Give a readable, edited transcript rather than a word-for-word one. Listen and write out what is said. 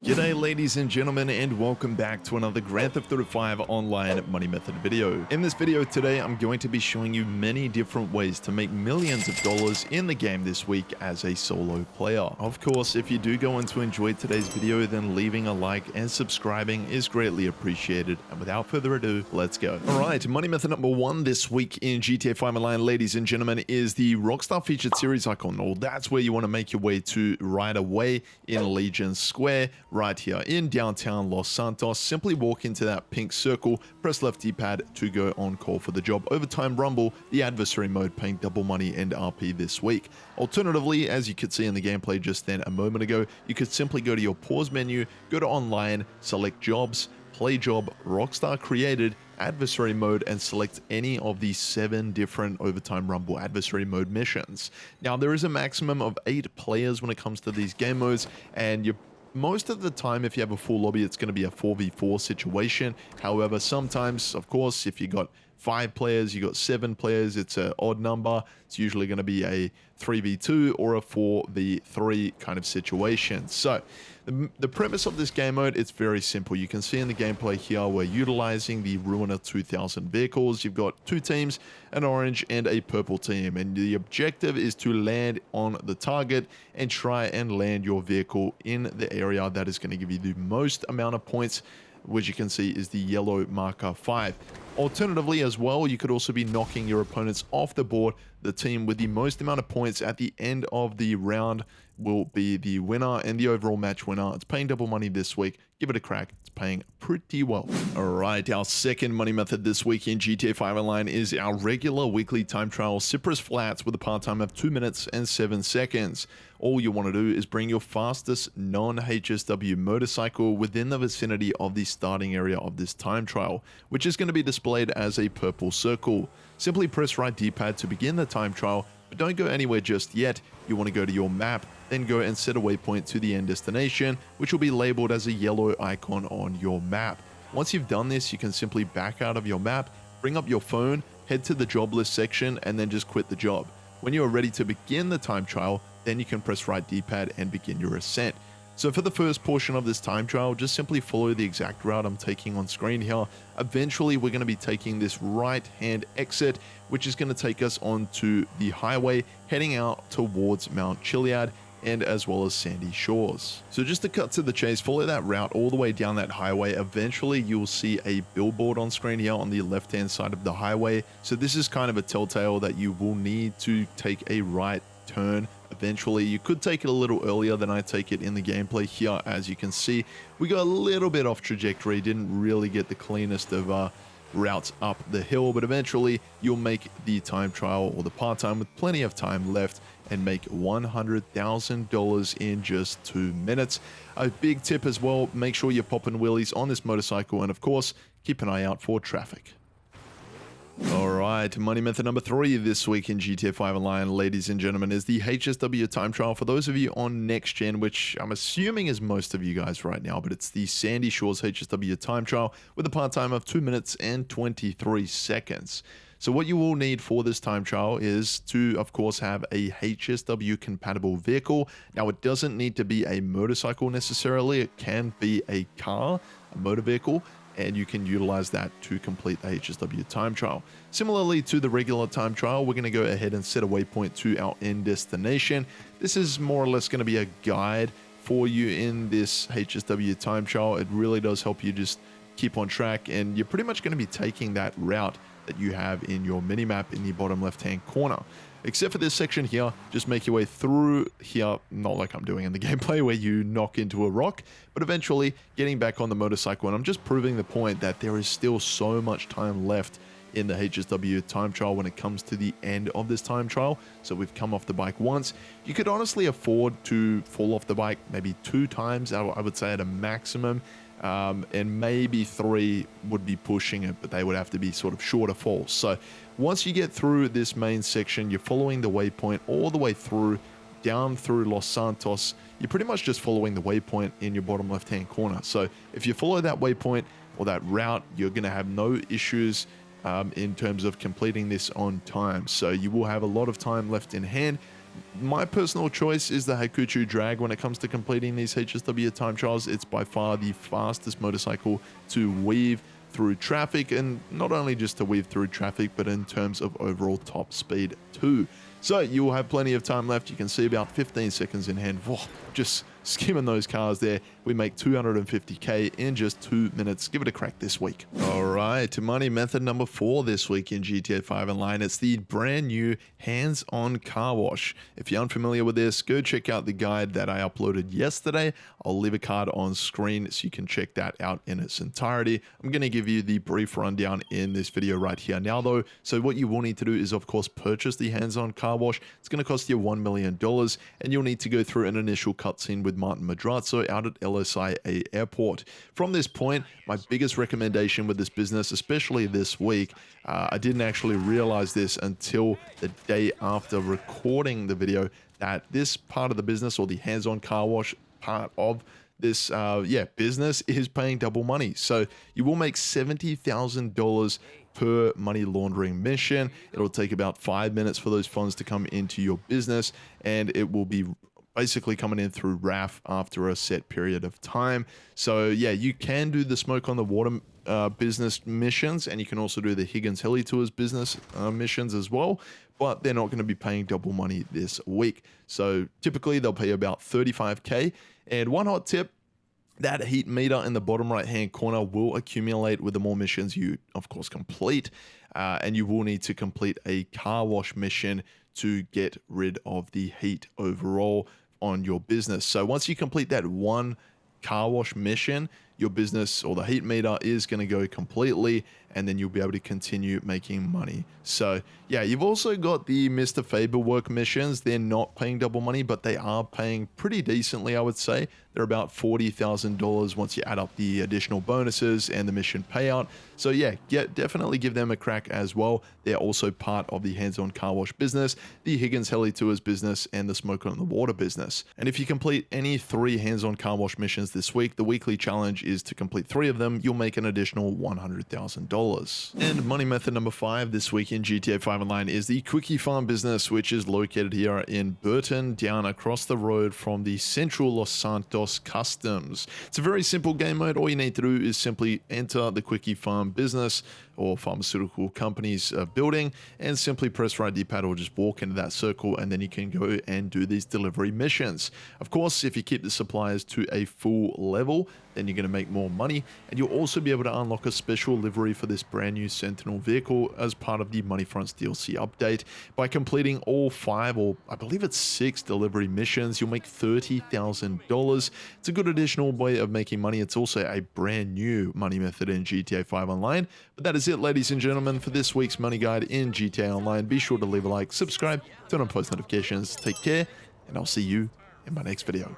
G'day ladies and gentlemen, and welcome back to another Grand Theft Auto 5 online money method video. In this video today, I'm going to be showing you many different ways to make millions of dollars in the game this week as a solo player. Of course, if you do go on to enjoy today's video, then leaving a like and subscribing is greatly appreciated. And without further ado, let's go. Alright, money method number one this week in GTA 5 Online, ladies and gentlemen, is the Rockstar featured series icon. Well, that's where you want to make your way to right away in Legion Square. Right here in downtown Los Santos. Simply walk into that pink circle, press left D-pad to go on call for the job. Overtime Rumble, the adversary mode, paying double money and RP this week. Alternatively, as you could see in the gameplay just then a moment ago, you could simply go to your pause menu, go to online, select jobs, play job, Rockstar created, adversary mode, and select any of the 7 different Overtime Rumble adversary mode missions. Now, there is a maximum of 8 players when it comes to these game modes, and most of the time, if you have a full lobby, it's going to be a 4v4 situation. However, sometimes, of course, if you got 5 players, you got 7 players, it's an odd number. It's usually going to be a 3v2 or a 4v3 kind of situation. So, the premise of this game mode, it's very simple. You can see in the gameplay here, we're utilizing the Ruiner 2000 vehicles. You've got 2 teams, an orange and a purple team. And the objective is to land on the target and try and land your vehicle in the area that is going to give you the most amount of points, which you can see is the yellow marker 5. Alternatively as well, you could also be knocking your opponents off the board. The team with the most amount of points at the end of the round will be the winner and the overall match winner. It's paying double money this week. Give it a crack. It's paying pretty well. Alright, our second money method this week in GTA 5 Online is our regular weekly time trial Cypress Flats with a part time of 2 minutes and 7 seconds. All you want to do is bring your fastest non-HSW motorcycle within the vicinity of the starting area of this time trial, which is going to be displayed as a purple circle. Simply press right D-pad to begin the time trial, but don't go anywhere just yet. You want to go to your map, then go and set a waypoint to the end destination, which will be labeled as a yellow icon on your map. Once you've done this, you can simply back out of your map, bring up your phone, head to the job list section, and then just quit the job. When you are ready to begin the time trial, then you can press right D-pad and begin your ascent. So for the first portion of this time trial, just simply follow the exact route I'm taking on screen here. Eventually, we're going to be taking this right-hand exit, which is going to take us onto the highway, heading out towards Mount Chiliad and as well as Sandy Shores. So just to cut to the chase, follow that route all the way down that highway. Eventually, you'll see a billboard on screen here on the left-hand side of the highway. So this is kind of a telltale that you will need to take a right turn. Eventually, you could take it a little earlier than I take it in the gameplay here. As you can see, we got a little bit off trajectory, didn't really get the cleanest of routes up the hill, but eventually you'll make the time trial or the part-time with plenty of time left and make $100,000 in just 2 minutes. A big tip as well, make sure you're popping wheelies on this motorcycle, and of course, keep an eye out for traffic. Alright, money method number 3 this week in GTA 5 Online, ladies and gentlemen, is the HSW time trial. For those of you on next gen, which I'm assuming is most of you guys right now, but it's the Sandy Shores HSW time trial with a part time of 2 minutes and 23 seconds. So what you will need for this time trial is to, of course, have a HSW compatible vehicle. Now, it doesn't need to be a motorcycle necessarily. It can be a car, a motor vehicle, and you can utilize that to complete the HSW time trial. Similarly to the regular time trial, we're going to go ahead and set a waypoint to our end destination. This is more or less going to be a guide for you in this HSW time trial. It really does help you just keep on track, and you're pretty much going to be taking that route that you have in your minimap in the bottom left-hand corner. Except for this section here, just make your way through here, not like I'm doing in the gameplay where you knock into a rock, but eventually getting back on the motorcycle. And I'm just proving the point that there is still so much time left in the HSW time trial when it comes to the end of this time trial. So we've come off the bike once. You could honestly afford to fall off the bike maybe 2 times, I would say at a maximum. And maybe 3 would be pushing it, but they would have to be sort of shorter falls. So once you get through this main section, you're following the waypoint all the way through, down through Los Santos. You're pretty much just following the waypoint in your bottom left-hand corner. So if you follow that waypoint or that route, you're going to have no issues in terms of completing this on time. So you will have a lot of time left in hand. My personal choice is the Hakuchu Drag when it comes to completing these HSW time trials. It's by far the fastest motorcycle to weave through traffic, and not only just to weave through traffic, but in terms of overall top speed too. So you will have plenty of time left. You can see about 15 seconds in hand. Whoa, just skimming those cars there. We make 250k in just 2 minutes. Give it a crack this week. All right, to money method number 4 this week in GTA 5 Online. It's the brand new hands-on car wash. If you're unfamiliar with this, go check out the guide that I uploaded yesterday. I'll leave a card on screen so you can check that out in its entirety. I'm going to give you the brief rundown in this video right here now though. So what you will need to do is of course purchase the hands-on car wash. It's going to cost you $1 million, and you'll need to go through an initial cutscene with Martin Madrazo out at LSIA Airport. From this point, my biggest recommendation with this business, especially this week, I didn't actually realize this until the day after recording the video, that this part of the business, or the hands-on car wash part of this business, is paying double money. So you will make $70,000 per money laundering mission. It'll take about 5 minutes for those funds to come into your business, and it will be basically coming in through RAF after a set period of time. So yeah, you can do the smoke on the water business missions, and you can also do the Higgins Heli Tours business missions as well, but they're not going to be paying double money this week. So typically they'll pay about 35k. And one hot tip, that heat meter in the bottom right hand corner will accumulate with the more missions you of course complete, and you will need to complete a car wash mission to get rid of the heat overall on your business. So once you complete that one car wash mission, your business, or the heat meter, is going to go completely, and then you'll be able to continue making money. So yeah, you've also got the Mr. Faber work missions. They're not paying double money, but they are paying pretty decently, I would say. They're about $40,000 once you add up the additional bonuses and the mission payout. So yeah, definitely give them a crack as well. They're also part of the hands-on car wash business, the Higgins Heli Tours business, and the smoke on the water business. And if you complete any 3 hands-on car wash missions this week, the weekly challenge is to complete 3 of them. You'll make an additional $100,000. And money method number 5 this week in GTA 5 Online is the Quickie Pharm business, which is located here in Burton, down across the road from the Central Los Santos Customs. It's a very simple game mode. All you need to do is simply enter the Quickie Pharm business or pharmaceutical company's building, and simply press right D-pad or just walk into that circle, and then you can go and do these delivery missions. Of course, if you keep the suppliers to a full level, then you're going to make more money, and you'll also be able to unlock a special livery for this brand new Sentinel vehicle as part of the Money Fronts DLC update. By completing all 5, or I believe it's 6 delivery missions, you'll make $30,000. It's a good additional way of making money. It's also a brand new money method in GTA 5 Online. But that is it, ladies and gentlemen, for this week's money guide in GTA Online. Be sure to leave a like, subscribe, turn on post notifications, take care, and I'll see you in my next video.